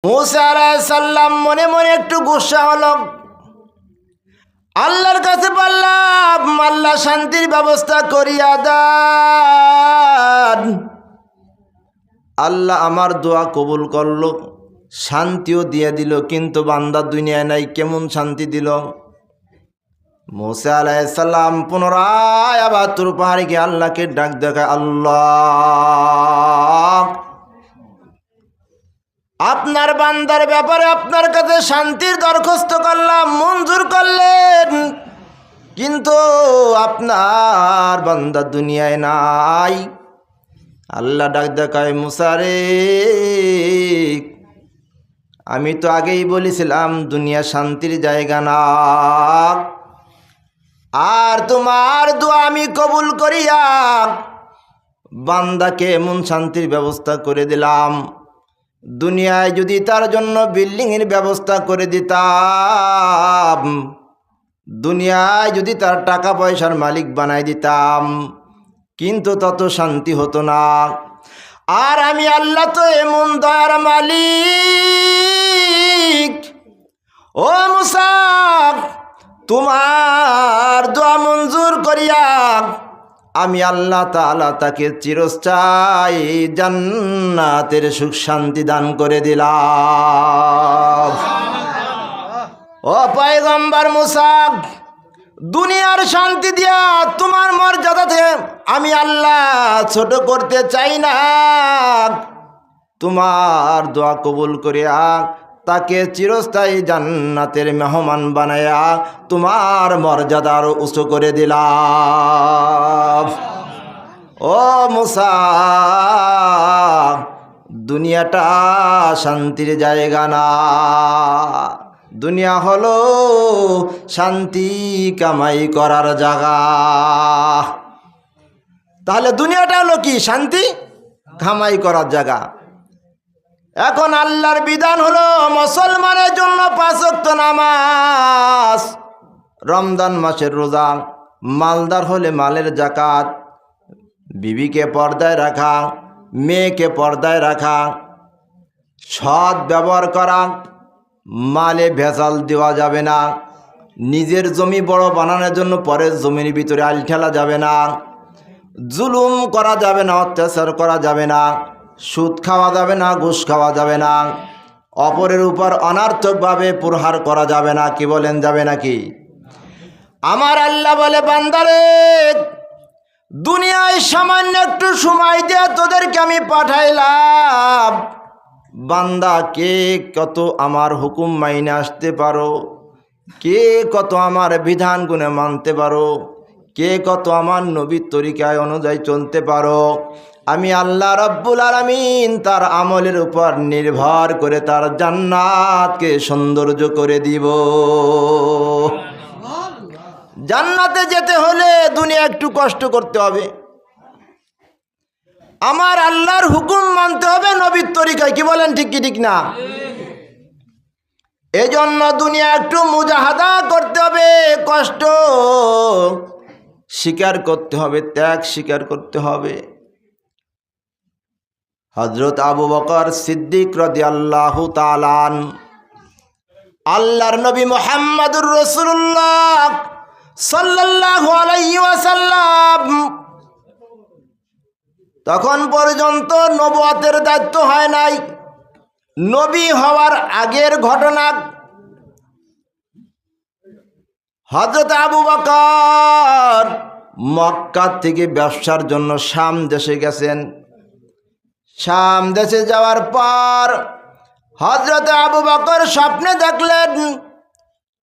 মুসা আলাইহিস সালাম মনে মনে একটু গুসা হলো। আল্লাহর কাছে বললাম, আল্লাহ শান্তির ব্যবস্থা করিয়া দেন। আল্লাহ আমার দোয়া কবুল করলো, শান্তিও দিয়ে দিল। কিন্তু বান্দা দুনিয়ায় নাই, কেমন শান্তি দিল? মুসা আলাইহিস সালাম পুনরায় আবার তুর পাহাড়ে গিয়ে আল্লাহকে ডাক দেখায়, আল্লাহ, আপনার বান্দার ব্যাপারে আপনার কাছে শান্তির দরখাস্ত করলাম, মঞ্জুর করলেন, কিন্তু আপনার বান্দা দুনিয়ায় নাই। আল্লাহ ডাক দেখায়, মুসা রে, আমি তো আগেই বলেছিলাম দুনিয়া শান্তির জায়গা না। আর তোমার দোয়া আমি কবুল করিয়া বান্দাকে এমন শান্তির ব্যবস্থা করে দিলাম, দুনিয়ায় যদি তার জন্য বিল্ডিংয়ের ব্যবস্থা করে দিতাম, দুনিয়ায় যদি তার টাকা পয়সার মালিক বানাই দিতাম, কিন্তু তত শান্তি হতো না। আর আমি আল্লাহ তো এমন দয়ার মালিক, ও মুসা, তোমার দোয়া মঞ্জুর করিয়া আমি আল্লাহ তাআলা তাকে চিরস্থায়ী জান্নাতের সুখ শান্তি দান করে দিলাম। ও পয়গম্বর মুসা, দুনিয়ার শান্তি দিয়া তোমার মর্যাদাতে আমি আল্লাহ ছোট করতে চাই না। তোমার দোয়া কবুল করিয়া তাকে চিরস্থায়ী জান্নাতের মেহমান বানায়া তোমার মর্যাদার উঁচু করে দিলাম। ও মুসা, দুনিয়াটা শান্তির জায়গা না, দুনিয়া হলো শান্তি কামাই করার জায়গা। তাহলে দুনিয়াটা হলো কি? শান্তি কামাই করার জায়গা। এখন আল্লাহর বিধান হলো মুসলমানের জন্য 5 ওয়াক্ত নামাজ, রমজান মাসের রোজা, মালদার হলে মালের যাকাত, বিবিকে পর্দায় রাখা, মেয়েকে পর্দায় রাখা, সৎ ব্যবহার করা, মালে ভেজাল দেওয়া যাবে না, নিজের জমি বড় বানানোর জন্য পরের জমির ভিতরে আল ঠেলা যাবে না, জুলুম করা যাবে না, অত্যাচার করা যাবে না, সুদ খাওয়া যাবে না, ঘুষ খাওয়া যাবে না, অপরের উপর অনার্থকভাবে প্রহার করা যাবে না। কি বলেন, যাবে নাকি? আমার আল্লাহ বলে, বান্দারে, দুনিয়ায় সামান্য একটু সময় দিয়ে তোদেরকে আমি পাঠাইলাম। বান্দা, কে কত আমার হুকুম মাইনে আসতে পারো, কে কত আমার বিধান গুণে মানতে পারো, কে কত আমার নবীর তরিকায় অনুযায়ী চলতে পারো, আমি আল্লাহ রাব্বুল আলামিন তার আমলের উপর নির্ভর করে তার জান্নাতকে সৌন্দর্য করে দিব। জান্নাতে যেতে হলে দুনিয়া একটু কষ্ট করতে হবে, আমার আল্লাহর হুকুম মানতে হবে নবীর তরিকায়। কি বলেন, ঠিক কি ঠিক না? এজন্য দুনিয়া একটু মুজাহাদা করতে হবে, কষ্ট স্বীকার করতে হবে, ত্যাগ স্বীকার করতে হবে। হযরত আবু বকর সিদ্দিক রাদিয়াল্লাহু তাআলা আনহু, আল্লাহর নবী মুহাম্মদুর রাসূলুল্লাহ সাল্লাল্লাহু আলাইহি ওয়াসাল্লাম তখন পর্যন্ত নবুয়তের দায়িত্ব হয় নাই। নবী হওয়ার আগের ঘটনা, হযরত আবু বকর মক্কা থেকে ব্যবসার জন্য শাম দেশে গেছেন। শাম দেশে যাওয়ার পর হযরত আবু বকর স্বপ্নে দেখলেন।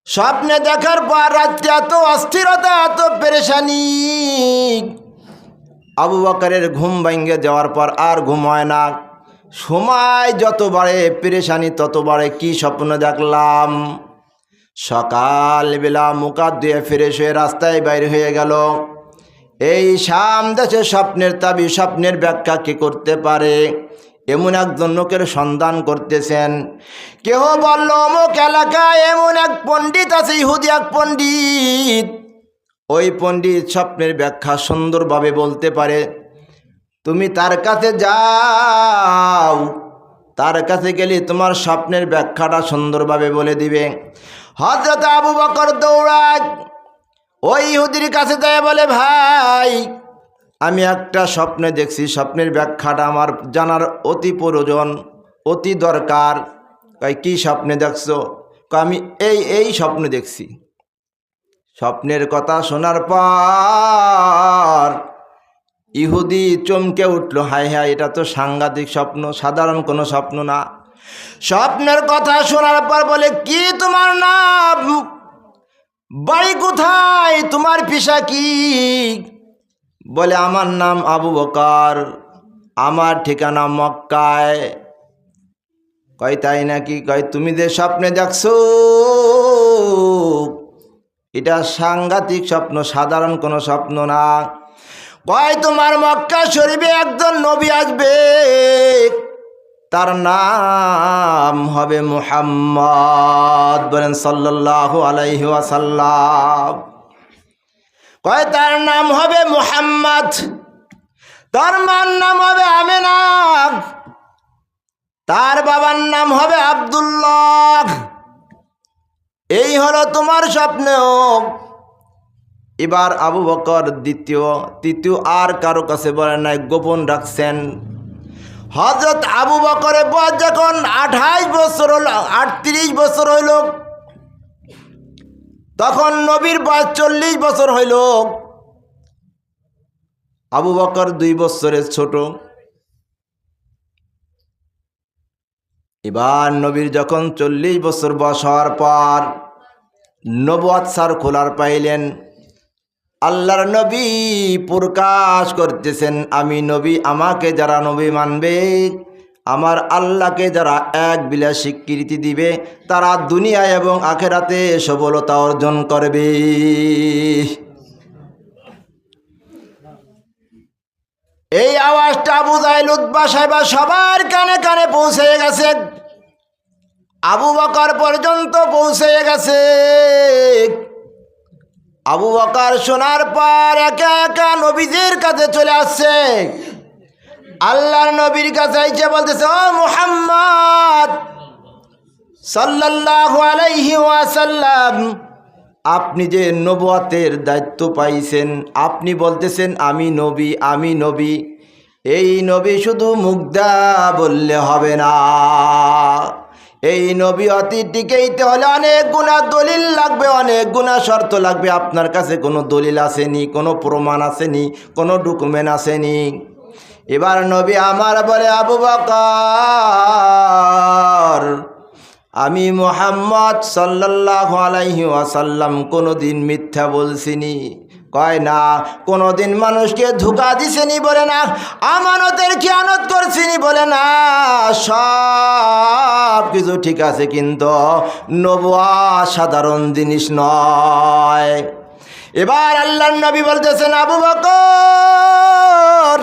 স্বপ্নে দেখার পর রাত্রে এত অস্থিরতা, এত পেরেশানি, আবু বকরের ঘুম ভেঙে যাওয়ার পর আর ঘুম হয় না। সময় যত বাড়ে পেরেশানি তত বাড়ে। কি স্বপ্ন দেখলাম? সকালবেলা মুখ হাত ধুয়ে ফ্রেশ হয়ে রাস্তায় বাইরে হয়ে গেল। এই শাম দেশে স্বপ্নের তাবিজ, স্বপ্নের ব্যাখ্যা কে করতে পারে? এমন একজন লোকের সন্ধান করতেছেন। কেহ বলল, অমুক এলাকায় এমন এক পণ্ডিত আছে, ইহুদি এক পণ্ডিত। ওই পণ্ডিত স্বপ্নের ব্যাখ্যা সুন্দরভাবে বলতে পারে, তুমি তার কাছে যাও। তার কাছে গেলে তোমার স্বপ্নের ব্যাখ্যাটা সুন্দরভাবে বলে দিবে। হযরত আবু বকর দৌড়ায় ওই ইহুদির কাছে যায়, বলে ভাই আমি একটা স্বপ্নে দেখছি, স্বপ্নের ব্যাখ্যাটা আমার জানার অতি প্রয়োজন, অতি দরকার। কয় কি স্বপ্নে দেখছো? কয় আমি এই স্বপ্নে দেখছি। স্বপ্নের কথা শোনার পর ইহুদি চমকে উঠল, হায় হায়, এটা তো সাংঘাতিক স্বপ্ন, সাধারণ কোনো স্বপ্ন না। স্বপ্নের কথা শোনার পর বলে, কি তোমার নাম, বাড়ি কোথায়, তোমার পেশা কি? বলে আমার নাম আবু বকর, আমার ঠিকানা মক্কায়। কয় তাই নাকি? কয় তুমি যে স্বপ্নে দেখছো এটা সাংঘাতিক স্বপ্ন, সাধারণ কোনো স্বপ্ন না। কয় তোমার মক্কা শরীফে একজন নবী আসবে, তার নাম হবে মুহাম্মদ, বলেন সাল্লাল্লাহু আলাইহি ওয়াসাল্লাম। কয় তার নাম হবে মুহাম্মদ, তার মার নাম হবে আমেনা, তার বাবার নাম হবে আব্দুল্লাহ। এই হলো তোমার স্বপ্ন। এবার আবু বকর তৃতীয় আর কারো কাছে বলেন নাই, গোপন রাখছেন। হযরত আবু বকরের বয়স যখন 28 বছর হল, 38 বছর হইল, তখন নবীর বয়স 40 বছর হইল। আবু বকর 2 বছরের ছোট। এবার নবীর যখন 40 বছর বয়স হওয়ার পর নবুয়ত সার খোলার পাইলেন। আল্লাহর নবী প্রকাশ করতেছেন, আমি নবী, আমাকে যারা নবী মানবে, আমার আল্লাহকে যারা এক বিলা স্বীকৃতি দিবে, তারা দুনিয়া এবং আখেরাতে সফলতা অর্জন করবে। এই আওয়াজটা আবু জাহেল, উতবা, সাইবা সবার কানে কানে পৌঁছে গেছে, আবু বকর পর্যন্ত পৌঁছে গেছে। আবু বকর শোনার পর একা একা নবীজির কাছে চলে আসছে। আল্লাহর নবীর কাছে এসে বলতেছে, ও মুহাম্মদ সাল্লাল্লাহু আলাইহি ওয়াসাল্লাম, আপনি যে নবুয়তের দায়িত্ব পাইছেন, আপনি বলতেছেন আমি নবী, আমি নবী। এই নবী শুধু মুগ্ধা বললে হবে না, এই নবুয়তি টিকাইতে হলে অনেক গুণা দলিল লাগবে, অনেক গুণা শর্ত লাগবে। আপনার কাছে কোনো দলিল আসেনি, কোনো প্রমাণ আসেনি, কোনো ডকুমেন্ট আসেনি। এবার নবী আমার বলে, আবু বকর, আমি মুহাম্মদ সাল্লাল্লাহু আলাইহি ওয়াসাল্লাম কোনোদিন মিথ্যা বলছিনি। কয় না, কোনোদিন মানুষকে ধোঁকা দিছেনি, বলে না, আমানতের খেয়ানত করছিনি, বলে না, সব কিছু ঠিক আছে, কিন্তু নবুয়ত সাধারণ জিনিস নয়। এবার আল্লাহর নবী বলতেছেন, আবু বকর,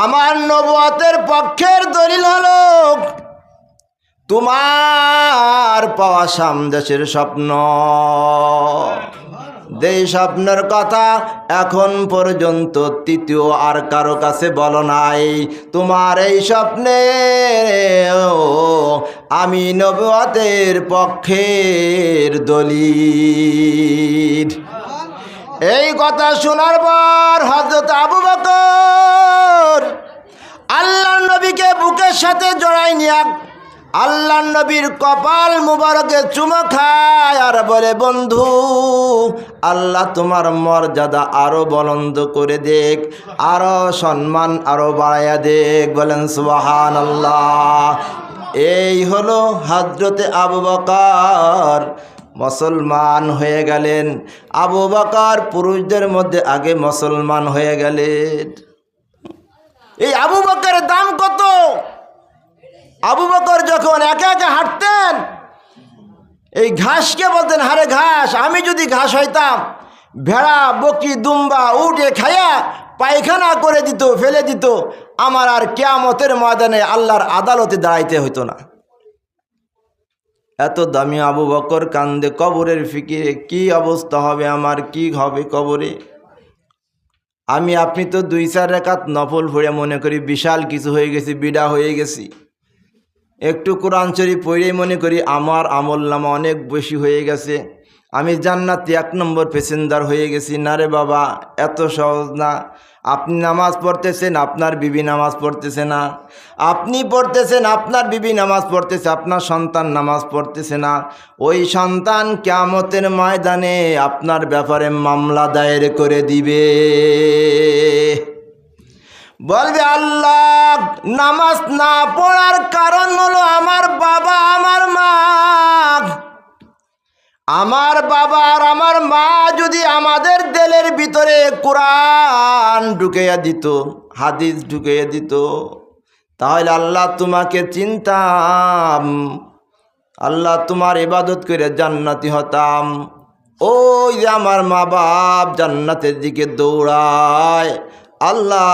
আমার নবুয়তের পক্ষের দলিল হলো তোমার পাওয়া সামদেশের স্বপ্ন। যেই স্বপ্নের কথা এখন পর্যন্ত তৃতীয় আর কারো কাছে বলো নাই, তোমার এই স্বপ্নে আমি নবুয়তের পক্ষের দলিল। এই কথা শোনার পর হযরত আবু বকর আল্লাহর নবীকে বুকের সাথে জড়াই নিয়ে আল্লাহর নবীর কপাল মুবারকে চুমো খায় আর বলে, বন্ধু, আল্লাহ তোমার মর্যাদা আরো বুলন্দ করে দেখ, আরো সম্মান আরো বাড়াইয়া দেখ, বলেন সুবহানাল্লাহ। এই হলো হযরতে আবু বকর মুসলমান হয়ে গেলেন। আবু বকর পুরুষদের মধ্যে আগে মুসলমান হয়ে গেলেন। এই আবু বকরের দাম কত? আবু বকর যখন একা একা হাঁটতেন, এই ঘাসকে বলতেন, হারে ঘাস, আমি যদি ঘাস হইতাম, ভেড়া, বকরি, দুম্বা, উঠে খাইয়া পায়খানা করে দিত, ফেলে দিত, আমার আর কিয়ামতের ময়দানে আল্লাহর আদালতে দাঁড়াইতে হইতো না। এত দামি আবু বকর কান্দে কবরের ফিকিরে, কি অবস্থা হবে আমার, কি হবে কবরে। আপনি তো 2-4 রাকাত নফল পড়ে মনে করি বিশাল কিছু হয়ে গেছি, বিডা হয়ে গেছি। একটু কোরআন শরীফ পড়েই মনে করি আমার আমলনামা অনেক বেশি হয়ে গেছে, আমি জান্নাতি 1 নম্বর প্যাসেঞ্জার হয়ে গেছি। না রে বাবা, এত সহজ না। আপনি নামাজ পড়তেছেন, আপনার বিবি নামাজ পড়তেছে না। আপনি পড়তেছেন, আপনার বিবি নামাজ পড়তেছে, আপনার সন্তান নামাজ পড়তেছে না। ওই সন্তান কিয়ামতের ময়দানে আপনার ব্যাপারে মামলা দায়ের করে দিবে। বলবে আল্লাহ, নামাজ না পড়ার কারণ হলো আমার বাবা আমার মা। আমার বাবা আর আমার মা যদি আমাদের দিলের ভিতরে কোরআন ঢুকাইয়া দিত, হাদিস ঢুকাইয়া দিত, তাহলে আল্লাহ তোমাকে চিনতাম, আল্লাহ তোমার ইবাদত করে জান্নাতি হতাম। ওই যে আমার মা বাপ জান্নাতের দিকে দৌড়ায়, আল্লাহ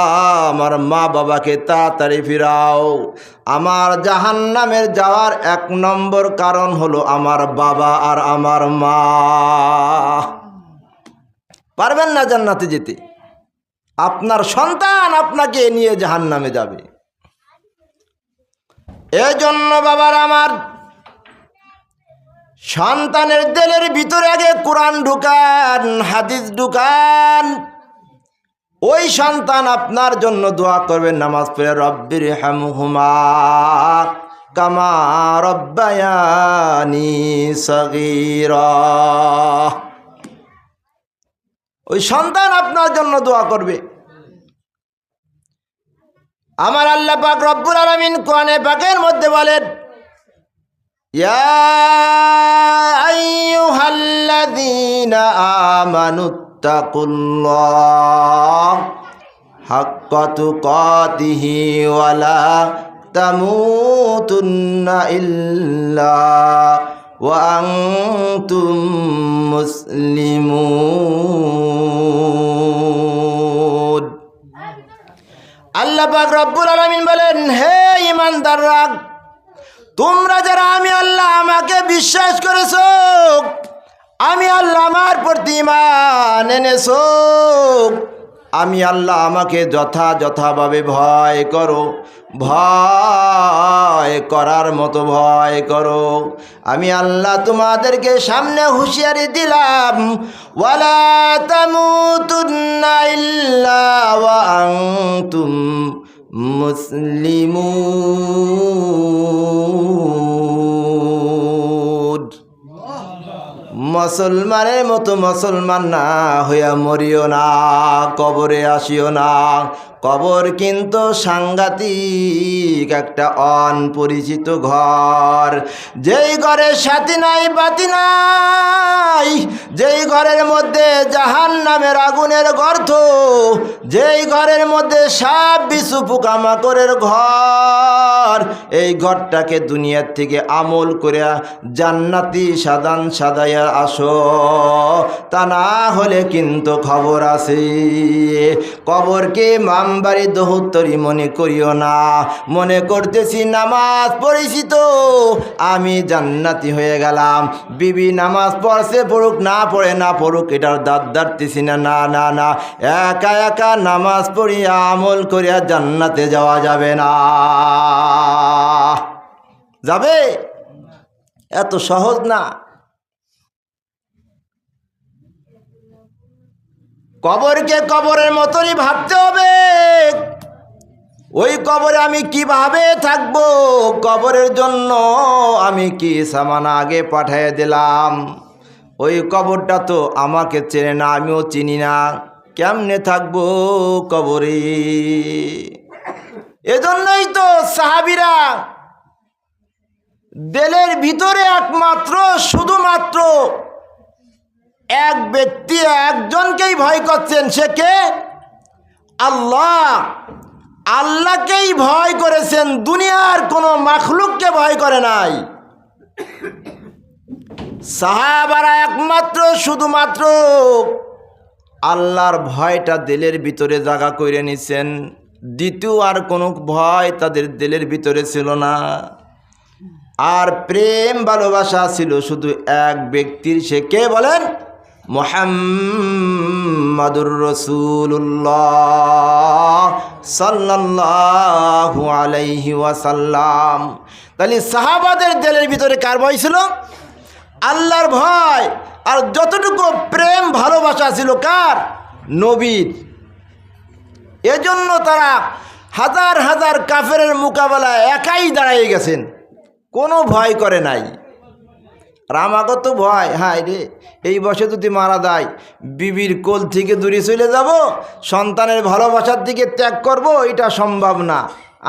আমার মা বাবাকে তাড়াতাড়ি ফিরাও। আমার জাহান্নামের যাওয়ার 1 নম্বর কারণ হলো আমার বাবা আর আমার মা। পারবেন না জান্নাতে যেতে, আপনার সন্তান আপনাকে নিয়ে জাহান্নামে যাবে। এজন্য বাবার আমার, সন্তানের দিলের ভিতরে আগে কোরআন ঢুকান, হাদিস ঢুকান। ওই সন্তান আপনার জন্য দোয়া করবে নামাজ পড়ে, রব্বির হামহুমা কামা রব্বায়ানি সগীরা। ওই সন্তান আপনার জন্য দোয়া করবে। আমার আল্লাহ পাক রব্বুল আলামিন কোরআনে পাকের মধ্যে বলেন, ইয়া আইয়ুহাল্লাযীনা আমানুত্তাকুল্লাহ হাক্কা তুকাতিহি ওয়া লা তামুতুন্না ইল্লা ওয়া আনতুম মুসলিমুন। আল্লাহ পাক রব্বুল আলামিন বলেন, হে ঈমানদাররা, তোমরা যারা আমি আল্লাহ আমাকে বিশ্বাস করেছো, আমি আল্লাহ আমার প্রতি ঈমান এনেছো, আমি আল্লাহ আমাকে যথাযথভাবে ভয় করো, ভয় করার মতো ভয় করো। আমি আল্লাহ তোমাদেরকে সামনে হুঁশিয়ারি দিলাম, ওয়ালা তামুতুন্না ইল্লা ওয়া আনতুম মুসলিমুন। মুসলমানের মতো মুসলমান না হইয়া মরিও না, কবরে আসিও না। কবর কিন্তু সাংঘাতিক একটা অপরিচিত ঘর, যেই ঘরে সাথী নাই বাতি নাই, যেই ঘরের মধ্যে জাহান্নামের আগুনের গর্ত, যেই ঘরের মধ্যে সাপ বিছু পোকামাকড়ের ঘর। এই ঘরটাকে দুনিয়ার থেকে আমল করে জান্নাতি সাদান সাদাইয়া আসো, তা না হলে কিন্তু খবর আছে। কবরকে মামবাড়ি দহুত্তরি মনে করিও না, মনে করতেছি নামাজ পড়েছি তো আমি জান্নাতি হয়ে গেলাম। বিবি নামাজ পড়ছে, পড়ুক না পড়ে না পড়ুক, এটার দাঁত দাঁড়তেছি না। না না না, একা একা নামাজ পড়িয়া আমল করিয়া জান্নাতে যাওয়া যাবে না। যাবে? এত সহজ না। কবরকে কবরের মতনই ভাবতে হবে। ওই কবরে আমি কিভাবে থাকব, কবরের জন্য আমি কি সামান আগে পাঠিয়ে দিলাম। ওই কবরটা তো আমাকে চেনে না, আমিও চিনি না, কেমনে থাকবো কবরে। এজন্যই তো সাহাবীরা দিলের ভিতরে একমাত্র শুধুমাত্র এক ব্যক্তি, একজনকেই ভয় করছেন, সে কে? আল্লাহ। আল্লাহকেই ভয় করেছেন, দুনিয়ার কোনো মাখলুককে ভয় করে নাই। সাহাবারা একমাত্র শুধুমাত্র আল্লাহর ভয়টা দিলের ভিতরে জায়গা করে নিছেন, দ্বিতীয় আর কোনো ভয় তাদের দিলের ভিতরে ছিল না। আর প্রেম ভালোবাসা ছিল শুধু এক ব্যক্তির, সে কে বলেন? মুহাম্মাদুর রাসূলুল্লাহ সাল্লাল্লাহু আলাইহি ওয়াসাল্লাম। তাহলে সাহাবাদের দিলের ভিতরে কার ভয় ছিল? আল্লাহর ভয়। আর যতটুকু প্রেম ভালোবাসা ছিল কার? নবীর। এজন্য তারা হাজার হাজার কাফেরের মোকাবেলায় একাই দাঁড়িয়ে গেছেন, কোনো ভয় করে নাই। আর আমাকে তো ভয়, হায় রে এই বয়সে যদি মারা যায়, বিবির কোল থেকে দূরে চলে যাব, সন্তানের ভালোবাসার দিকে ত্যাগ করব, এটা সম্ভব না।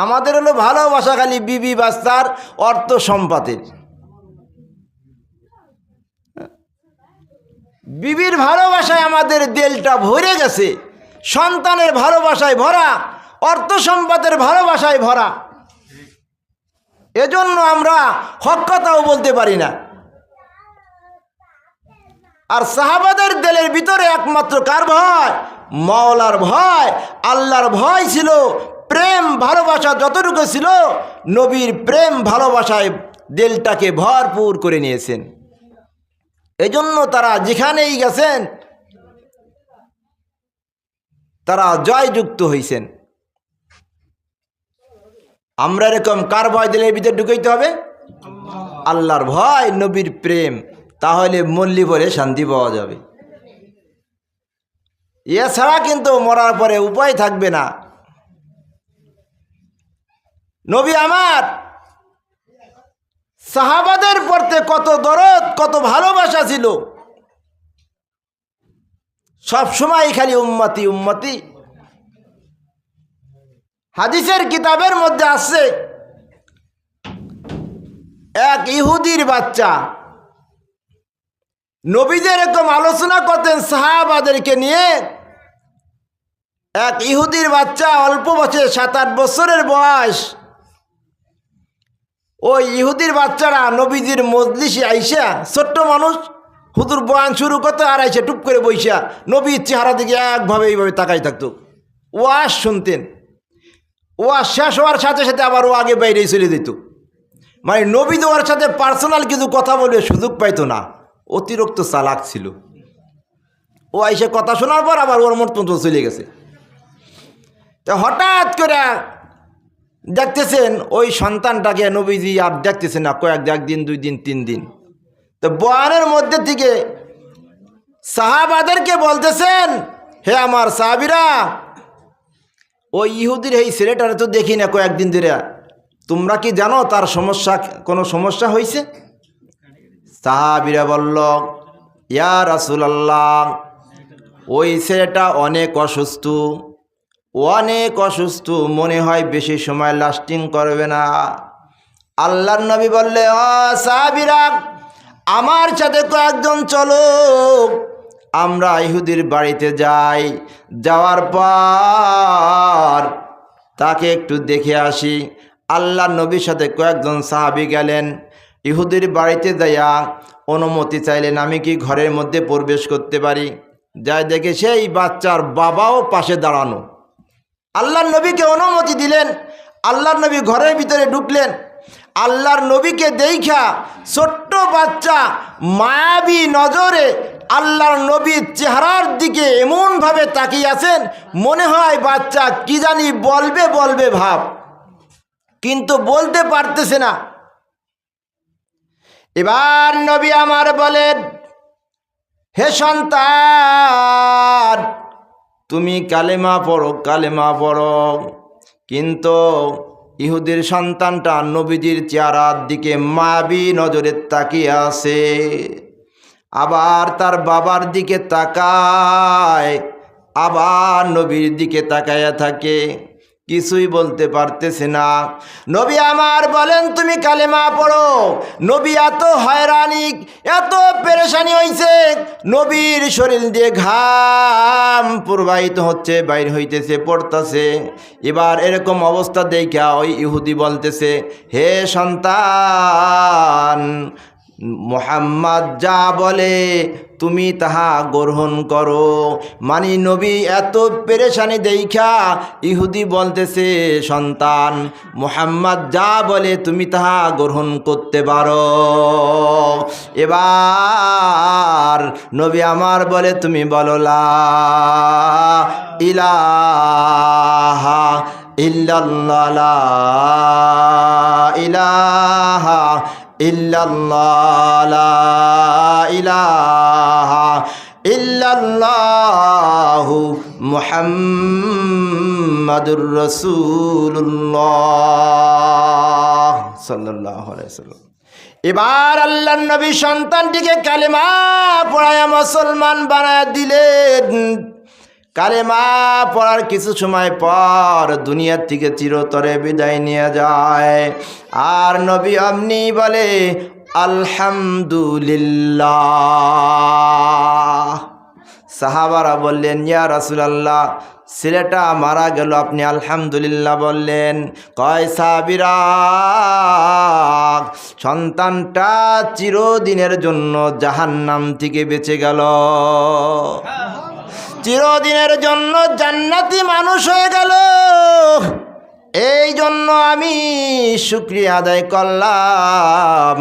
আমাদের হলো ভালোবাসা খালি বিবি বাচ্চার অর্থ সম্পদের। বিবির ভালোবাসায় আমাদের দিলটা ভরে গেছে, সন্তানের ভালোবাসায় ভরা, অর্থ সম্পদের ভালোবাসায় ভরা। এজন্য আমরা হক কথাও বলতে পারি না। আর সাহাবাদের দিলের ভিতরে একমাত্র কার ভয়? মাওলার ভয়, আল্লাহর ভয় ছিল। প্রেম ভালোবাসা যতটুকু ছিল, নবীর প্রেম ভালোবাসায় দিলটাকে ভরপুর করে নিয়েছেন। এজন্য তারা যেখানেই গেছেন তারা জয়যুক্ত হয়েছেন। আমরা এরকম কার ভয় দিলের ভিতরে ঢুকাইতে হবে? আল্লাহর ভয়, নবীর প্রেম, তাহলে মল্লি বলে শান্তি পাওয়া যাবে। এছাড়া কিন্তু মরার পরে উপায় থাকবে না। নবী আমার সাহাবাদের প্রতি কত দরদ, কত ভালোবাসা ছিল। সব সময় খালি উম্মতি উম্মতি। হাদিসের কিতাবের মধ্যে আছে, এক ইহুদির বাচ্চা নবীদের এরকম আলোচনা করতেন সাহাবাদেরকে নিয়ে। এক ইহুদির বাচ্চা, অল্প বছর 7-8 বছরের বয়স, ওই ইহুদির বাচ্চারা নবীজির মজলিসে আইসা, ছোট্ট মানুষ, হুজুর বয়ান শুরু করতে আর আইসা টুপ করে বইসা নবীর চেহারা দিকে একভাবে এইভাবে তাকাই থাকতো। ওয়াজ শুনতেন, ওয়াজ শেষ হওয়ার সাথে সাথে আবার ও আগে বাইরে চলে যেত। মানে নবী ওর সাথে পার্সোনাল কিছু কথা বলবে সুযোগ পাইতো না, অতিরিক্ত চালাক ছিল। ও আইসে কথা শোনার পর আবার ওর মত পর্যন্ত চলে গেছে। তো হঠাৎ করে দেখতেছেন ওই সন্তানটাকে নবীজি আর দেখতেছেন না, একদিন 2 দিন 3 দিন। তো বয়ানের মধ্যে থেকে সাহাবাদেরকে বলতেছেন, হে আমার সাহাবীরা, ওই ইহুদির এই ছেলেটারে তো দেখি না কয়েকদিন ধরে, তোমরা কি জানো তার সমস্যা, কোনো সমস্যা হয়েছে? সাহাবীরা বলল, ইয়া রাসূলুল্লাহ, ওই ছেলেটা অনেক অসুস্থ, অনেক অসুস্থ, মনে হয় বেশি সময় লাস্টিং করবে না। আল্লাহর নবী বললে, ও সাহাবীরা, আমার সাথে কয়েকজন চলো, আমরা ইহুদির বাড়িতে যাই, যাওয়ার পর তাকে একটু দেখে আসি। আল্লাহর নবীর সাথে কয়েকজন সাহাবী গেলেন, ইহুদির বাড়িতে যাইয়া অনুমতি চাইলেন, আমি কি ঘরের মধ্যে প্রবেশ করতে পারি? যাই দেখে সেই বাচ্চার বাবাও পাশে দাঁড়ানো। আল্লাহর নবীকে অনুমতি দিলেন। আল্লাহর নবী ঘরের ভিতরে ঢুকলেন। আল্লাহর নবীকে দেখা ছোট্ট বাচ্চা মায়াবী নজরে আল্লাহর নবীর চেহারার দিকে এমনভাবে তাকিয়ে আছেন, মনে হয় বাচ্চা কি জানি বলবে বলবে ভাব, কিন্তু বলতে পারতেছে না। এবার নবী আমার বলেন, হে সন্তান, তুমি কালেমা পড়ো, কালেমা পড়ো। কিন্তু ইহুদির সন্তানটা নবীজির চেহারার দিকে মায়াবী নজরে তাকিয়ে আছে, আবার তার বাবার দিকে তাকায়, আবার নবীর দিকে তাকায়া থাকে, কিছুই বলতে পারতেছে না। নবী আমার বলেন, তুমি কালেমা পড়ো। নবী এত হয়রানি, এত পেরেশানি হয়েছে, নবীর শরীর দিয়ে ঘাম প্রবাহিত হচ্ছে, বাইর হইতেছে, পড়তেছে। এবার এরকম অবস্থা দেখা ওই ইহুদি বলতেছে, হে সন্তান, মুহাম্মদ যা বলে তুমি তাহা গ্রহণ করো। মানে নবী এত পেরেশানি দেখা ইহুদি বলতেছে, সন্তান মুহাম্মদ যা বলে তুমি তাহা গ্রহণ করতে পারো। এবার নবী আমার বলে, তুমি বলো লা ইলাহা ইল্লাল্লাহ, লা ইলাহা ইল্লাল্লাহ লা ইলাহা ইল্লাল্লাহু মুহাম্মাদুর রাসূলুল্লাহ সাল্লাল্লাহু আলাইহি ওয়াসাল্লাম। এবার আল্লাহর নবী সন্তানটিকে কালেমা পড়ায়া মুসলমান বানায় দিলেন। কালেমা পড়ার কিছু সময় পর দুনিয়ার থেকে চিরতরে বিদায় নিয়ে যায়। আর নবী আমনি বলে আলহামদুলিল্লাহ। সাহাবারা বললেন, ইয়া রাসূলুল্লাহ, ছেলেটা মারা গেল, আপনি আলহামদুলিল্লাহ বললেন। কয় সাহাবীরা, সন্তানটা চিরদিনের জন্য জাহান্নাম থেকে বেঁচে গেল, চিরদিনের জন্য জান্নাতি মানুষ হয়ে গেল। এই জন্য আমি শুকরিয়া আদায় করলাম,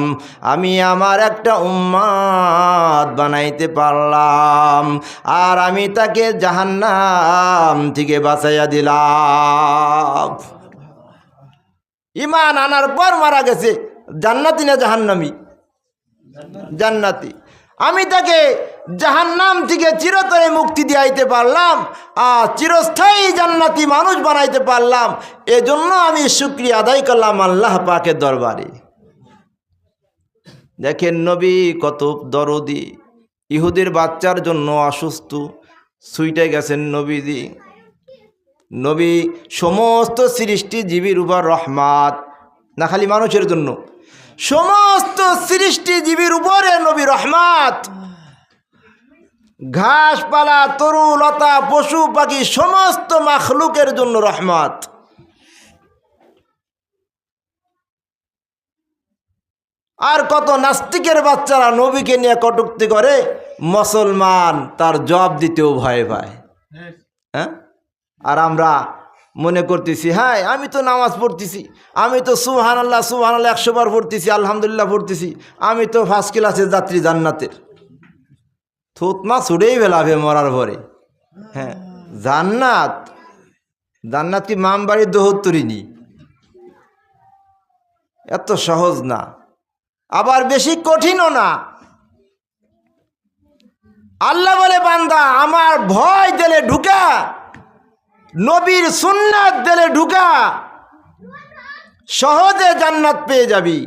আমি আমার একটা উম্মত বানাইতে পারলাম, আর আমি তাকে জাহান্নাম থেকে বাঁচাইয়া দিলাম। ঈমান আনার পর মারা গেছে, জান্নাতি না জাহান্নামী? জান্নাতি। আমি তাকে জাহান্নাম থেকে চিরতরে মুক্তি দিয়াইতে পারলাম, আর চিরস্থায়ী জান্নাতি মানুষ বানাইতে পারলাম। এজন্য আমি শুকরিয়া আদায় করলাম আল্লাহ পাকের দরবারে। দেখেন নবী কত দরদি। ইহুদির বাচ্চার জন্য অসুস্থ, ছুটে গেছেন নবীজি। নবী সমস্ত সৃষ্টিজীবীর উপর রহমত, না খালি মানুষের জন্য, সমস্ত সৃষ্টিজীবীর উপরে নবী রহমত। ঘাসপালা, তরু লতা, পশু পাখি সমস্ত মাখলুকের জন্য রহমত। আর কত নাস্তিকের বাচ্চারা নবীকে নিয়ে কটূক্তি করে, মুসলমান তার জবাব দিতেও ভয় পায়। হ্যাঁ, আর আমরা মনে করতেছি, হ্যাঁ আমি তো নামাজ পড়তেছি, আমি তো সুবহানাল্লাহ সুবহানাল্লাহ 100 বার পড়তেছি, আলহামদুলিল্লাহ পড়তেছি, আমি তো ফার্স্ট ক্লাসের যাত্রী জান্নাতের। থুতমা ছুড়েই বেলাবে মরার পরে। হ্যাঁ, জান্নাত, জান্নাত কি মামবাড়ির দোহত্তরিনি? এত সহজ না, আবার বেশি কঠিনও না। আল্লাহ বলে, বান্দা আমার ভয় দিলে ঢুকা, নবীর সুন্নাত দিলে ঢুকা, সহজে জান্নাত পেয়ে যাবি।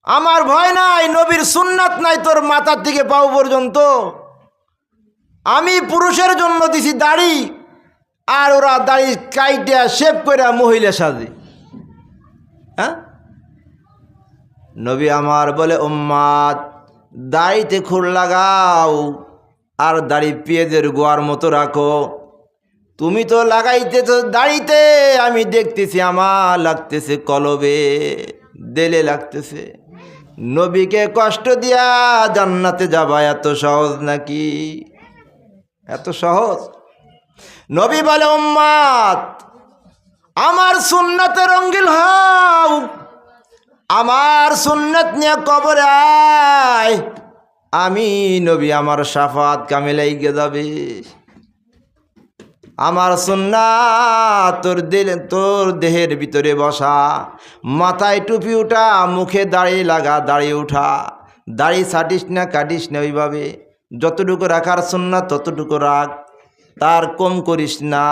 আমার ভয় নাই, নবীর সুন্নাত নাই তোর মাথার থেকে পাও পর্যন্ত। আমি পুরুষের জন্য দিছি দাড়ি, আর ওরা দাড়ি কাইটা শেভ করে মহিলা সাজে। হ্যাঁ, নবী আমার বলে, উম্মাত দাড়িতে খুর লাগাও, আর দাড়ি পেঁয়াজের গোয়ার মতো রাখো। তুমি তো লাগাইতেছ দাড়িতে, আমি দেখতেছি আমার লাগতেছে কলবে, দেলে লাগতেছে। নবীকে কষ্ট দিয়া জান্নাতে যাবা এত সহজ নাকি? এত সহজ? নবী বলে, উম্মাত আমার সুন্নতে রঙ্গিল হও, আমার সুন্নত নিয়ে কবরে আয়, আমি নবী আমার শাফাত কামে লাইগে যাবে। আমার সুন্নাত তোর দেহের ভিতরে বসা, মাথায় টুপি উঠা, মুখে দাড়ি লাগা, দাড়ি উঠা, দাড়ি ছাটিস না কাটিস না, ওইভাবে যতটুকু রাখার সুন্নাত ততটুকু রাখ, তার কম করিস না।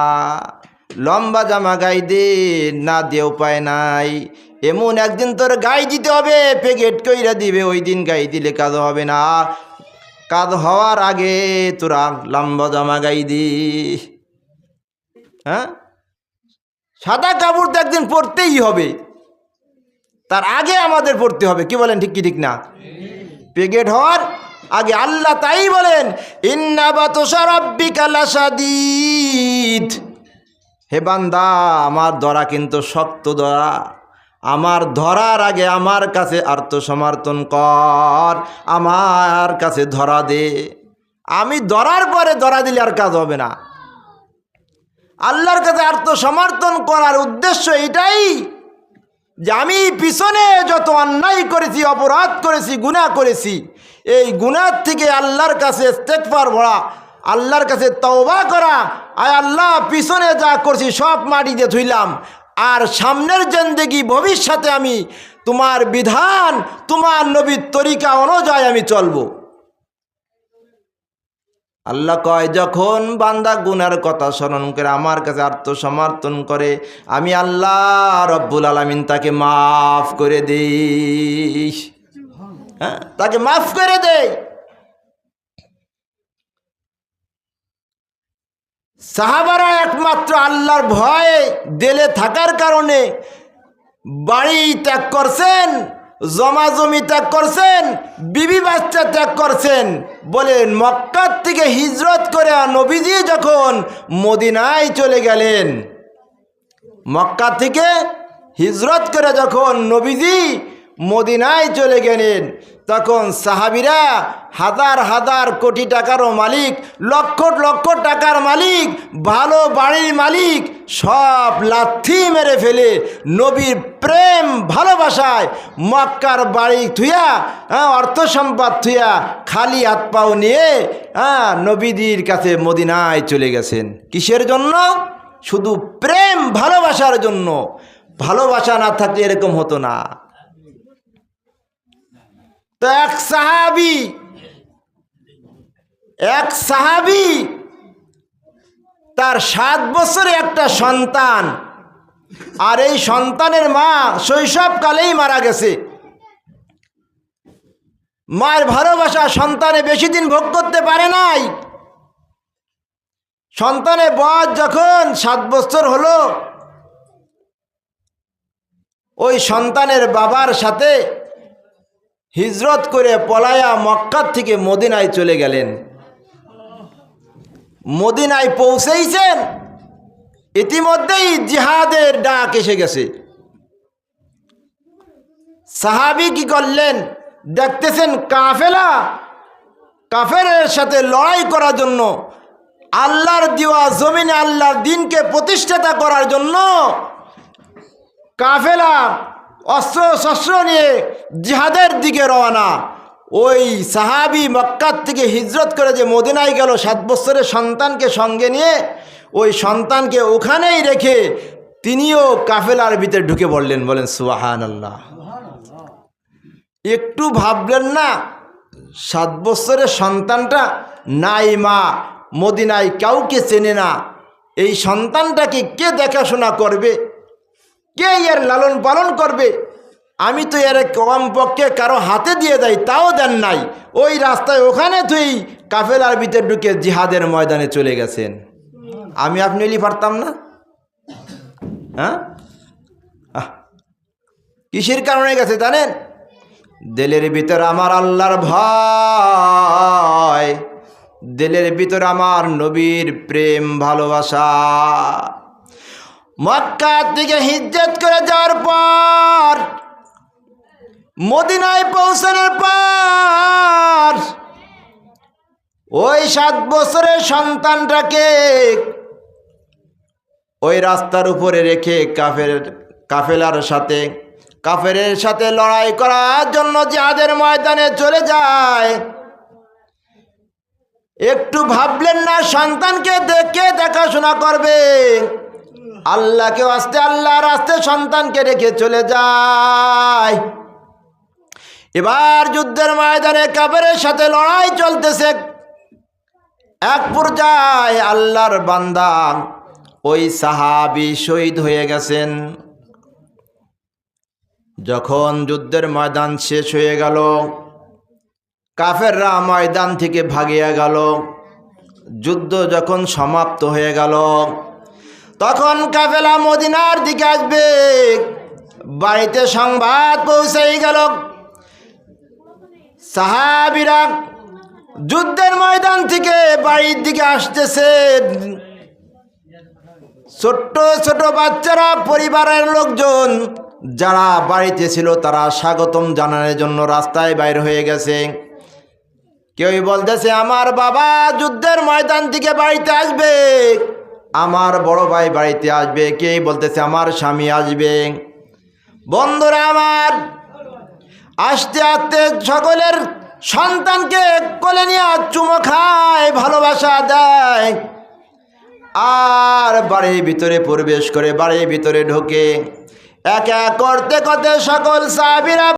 লম্বা জামা গাই দে, না দিয়ে উপায় নাই। এমন একদিন তোর গাই দিতে হবে, প্যাকেট কইরা দিবে, ওই দিন গাই দিলে কাজ হবে না। কাজ হওয়ার আগে তোরা লম্বা জামা গাই দি। হ্যাঁ, সাদা কাপড় তো একদিন পরতেই হবে, তার আগে আমাদের পড়তে হবে। কি বলেন, ঠিক কি ঠিক না? প্যাকেট হওয়ার আগে। আল্লাহ তাই বলেন, ইন্না বাতশা রাব্বিকা লাশাদীদ। হে বান্দা, আমার ধরা কিন্তু শক্ত ধরা। আমার ধরার আগে আমার কাছে আত্মসমর্পণ কর, আমার কাছে ধরা দে। আমি ধরার পরে ধরা দিলে আর কাজ হবে না। আল্লাহর কাছে আত্মসমর্পণ করার উদ্দেশ্য এটাই যে আমি পিছনে যত অন্যায় করেছি, অপরাধ করেছি, গুনাহ করেছি, এই গুনাহ থেকে আল্লাহর কাছে ইস্তেগফার পড়া, আল্লাহর কাছে তওবা করা। আয় আল্লাহ, পিছনে যা করছি সব মাটিতে ধুইলাম, আর সামনের জিন্দেগি ভবিষ্যতে আমি তোমার বিধান, তোমার নবীর তরিকা অনুযায়ী আমি চলবো। আল্লাহ কয়, যখন বান্দা গুনার কথা স্মরণ করে আমার কাছে আত্মসমর্পণ করে, আমি আল্লাহ রব্বুল আলামিন তাকে মাফ করে দেই। হ্যাঁ, তাকে মাফ করে দেই। সাহাবারা একমাত্র আল্লাহর ভয়ে দিলে থাকার কারণে বাড়ি ত্যাগ করছেন, জমা জমি ত্যাগ করছেন, বিবি বাচ্চা ত্যাগ করছেন। বলেন, মক্কার থেকে হিজরত করে নবীজি যখন মদিনায় চলে গেলেন, মক্কা থেকে হিজরত করে যখন নবীজি মদিনায় চলে গেলেন, তখন সাহাবীরা হাজার হাজার কোটি টাকারও মালিক, লক্ষ লক্ষ টাকার মালিক, ভালো বাড়ির মালিক, সব লাথি মেরে ফেলে নবীর প্রেম ভালোবাসায় মক্কার বাড়ি থুয়া, অর্থ সম্পদ থুয়া, খালি হাত পাও নিয়ে নবীজির কাছে মদিনায় চলে গেছেন। কিসের জন্য? শুধু প্রেম ভালোবাসার জন্য। ভালোবাসা না থাকলে এরকম হতো না। তো এক সাহাবী তার 7 বছরে একটা সন্তান, আর এই সন্তানের মা শৈশবকালেই মারা গেছে। মায়ের ভালোবাসা সন্তানে বেশি দিন ভোগ করতে পারে নাই। সন্তানের বয়স যখন 7 বছর হলো, ওই সন্তানের বাবার সাথে হিজরত করে পলায়া মক্কা থেকে মদিনায় চলে গেলেন। মদিনায় পৌঁছেইছেন, ইতিমধ্যেই জিহাদের ডাক এসে গেছে। সাহাবী কি করলেন? দেখতেছেন কাফেরের সাথে লড়াই করার জন্য, আল্লাহর দেওয়া জমিনে আল্লাহর দ্বীনকে প্রতিষ্ঠাতা করার জন্য কাফেলা অস্ত্র শস্ত্র নিয়ে জিহাদের দিকে রওনা। ওই সাহাবী মক্কা থেকে হিজরত করে যে মদিনায় গেল, 7 বছরের সন্তানকে সঙ্গে নিয়ে, ওই সন্তানকে ওখানেই রেখে তিনিও কাফেলার ভিতরে ঢুকে পড়লেন। বলেন সুবহানাল্লাহ। একটু ভাবলেন না, 7 বছরের সন্তানটা নাই, মা মদিনায় কাউকে চেনে না, এই সন্তানটাকে কে দেখাশোনা করবে, কে এর লালন পালন করবে? আমি তো এর কমপক্ষে কারো হাতে দিয়ে দেয়, তাও দেন নাই। ওই রাস্তায় ওখানে তুই কাফেলার ভিতরে ঢুকে জিহাদের ময়দানে চলে গেছেন। আমি আপনি এলি পারতাম না? হ্যাঁ, কিসের কারণে গেছে জানেন? দিলের ভিতর আমার আল্লাহর ভয়, দিলের ভিতর আমার নবীর প্রেম ভালোবাসা। মক্কা থেকে হিজরত করে যাওয়ার পর, মদিনায় পৌঁছানোর পর, ওই 7 বছরের সন্তানটাকে ওই রাস্তার উপরে রেখে কাফেরের সাথে লড়াই করার জন্য জিহাদের ময়দানে চলে যায়। একটু ভাবলেন না সন্তানকে দেখে দেখাশোনা করবে? আল্লাহকে আস্তে, আল্লাহর আস্তে সন্তানকে রেখে চলে যায়। এবার যুদ্ধের ময়দানে কাফেরের সাথে লড়াই চলতেছে। এক পর্যায়ে আল্লাহর বান্দা ওই সাহাবী শহীদ হয়ে গেছেন। যখন যুদ্ধের ময়দান শেষ হয়ে গেল, কাফেররা ময়দান থেকে ভাগিয়া গেল, যুদ্ধ যখন সমাপ্ত হয়ে গেল, তখন কাফেলা মদিনার দিকে আসবে। বাড়িতে সংবাদ পৌঁছে গেল, সাহাবীরা যুদ্ধের ময়দান থেকে বাড়ির দিকে আসতেছে। ছোট্ট ছোট বাচ্চারা, পরিবারের লোকজন যারা বাড়িতে ছিল, তারা স্বাগতম জানানোর জন্য রাস্তায় বাইর হয়ে গেছে। কেউ বলতেছে আমার বাবা যুদ্ধের ময়দান থেকে বাড়িতে আসবে, আমার বড় ভাই বাড়িতে আসবে, কে বলতেছে আমার স্বামী আসবে। বন্ধুরা আমার, আস্তে আস্তে সকলের সন্তানকে কোলে নিয়ে চুমো খায়, ভালোবাসা দেয়। আর বাড়ির ভিতরে প্রবেশ করে বাড়ির ভিতরে ঢোকে। এক এক করতে করতে সকল সাহাবীরা